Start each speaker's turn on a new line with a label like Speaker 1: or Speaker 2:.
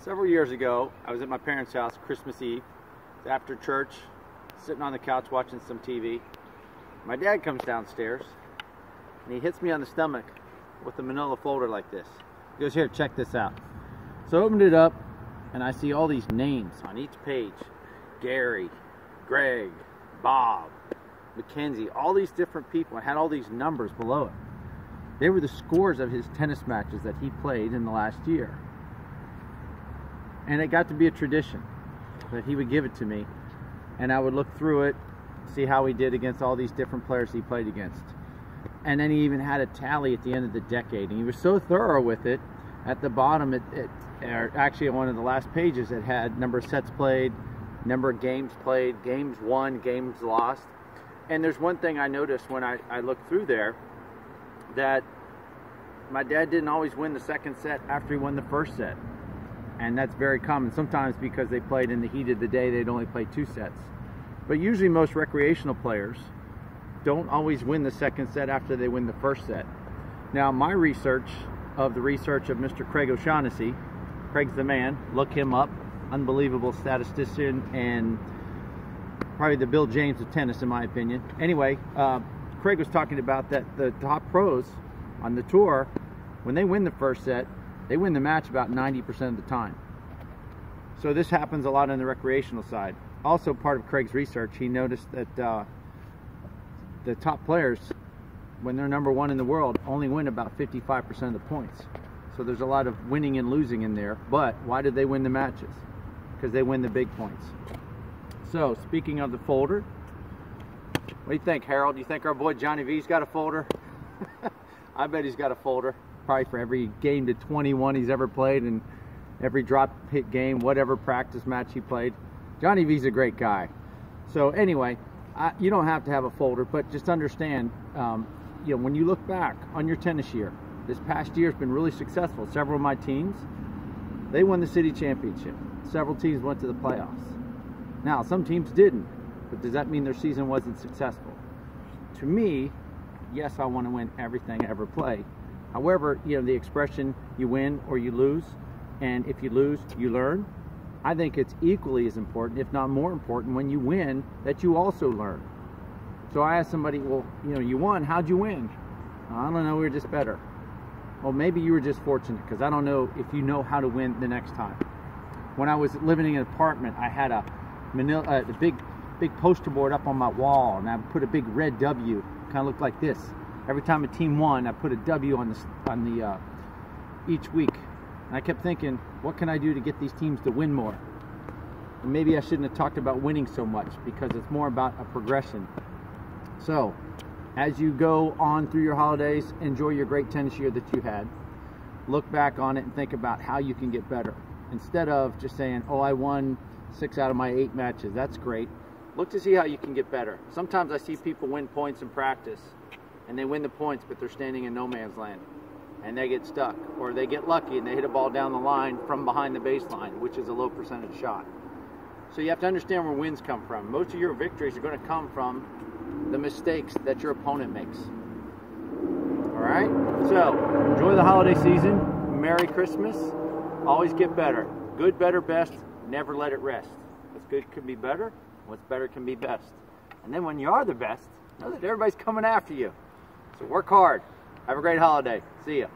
Speaker 1: Several years ago, I was at my parents' house Christmas Eve. After church, sitting on the couch watching some TV. My dad comes downstairs and he hits me on the stomach with a manila folder like this. He goes, "Here, check this out." So I opened it up and I see all these names on each page. Gary, Greg, Bob, Mackenzie, all these different people. I had all these numbers below it. They were the scores of his tennis matches that he played in the last year. And it got to be a tradition that he would give it to me, and I would look through it, see how he did against all these different players he played against. And then he even had a tally at the end of the decade, and he was so thorough with it. At the bottom, actually on one of the last pages, it had number of sets played, number of games played, games won, games lost. And there's one thing I noticed when I looked through there, that my dad didn't always win the second set after he won the first set. And that's very common. Sometimes because they played in the heat of the day, they'd only play 2 sets. But usually most recreational players don't always win the second set after they win the first set. Now, my research of Mr. Craig O'Shaughnessy, Craig's the man, look him up, unbelievable statistician and probably the Bill James of tennis in my opinion. Anyway, Craig was talking about that the top pros on the tour, when they win the first set, they win the match about 90% of the time. So this happens a lot on the recreational side. Also, part of Craig's research, he noticed that the top players, when they're number 1 in the world, only win about 55% of the points. So there's a lot of winning and losing in there. But why did they win the matches? Because they win the big points. So speaking of the folder, what do you think, Harold? Do you think our boy Johnny V's got a folder? I bet he's got a folder. Probably for every game to 21 he's ever played, and every drop hit game, whatever practice match he played. Johnny V's a great guy. So anyway, you don't have to have a folder, but just understand, when you look back on your tennis year, this past year has been really successful. Several of my teams, they won the city championship. Several teams went to the playoffs. Now, some teams didn't, but does that mean their season wasn't successful? To me, yes, I want to win everything I ever play. However, the expression, you win or you lose, and if you lose, you learn. I think it's equally as important, if not more important, when you win, that you also learn. So I asked somebody, well, you won, how'd you win? I don't know, we were just better. Well, maybe you were just fortunate, because I don't know if you know how to win the next time. When I was living in an apartment, I had a big poster board up on my wall, and I put a big red W, kind of looked like this. Every time a team won, I put a W on the each week. And I kept thinking, what can I do to get these teams to win more? And maybe I shouldn't have talked about winning so much, because it's more about a progression. So, as you go on through your holidays, enjoy your great tennis year that you had. Look back on it and think about how you can get better. Instead of just saying, oh, I won 6 out of my 8 matches. That's great. Look to see how you can get better. Sometimes I see people win points in practice, and they win the points, but they're standing in no man's land, and they get stuck, or they get lucky and they hit a ball down the line from behind the baseline, which is a low percentage shot. So you have to understand where wins come from. Most of your victories are going to come from the mistakes that your opponent makes. All right? So enjoy the holiday season. Merry Christmas. Always get better. Good, better, best. Never let it rest. What's good can be better. What's better can be best. And then when you are the best, know that everybody's coming after you. So work hard. Have a great holiday. See ya.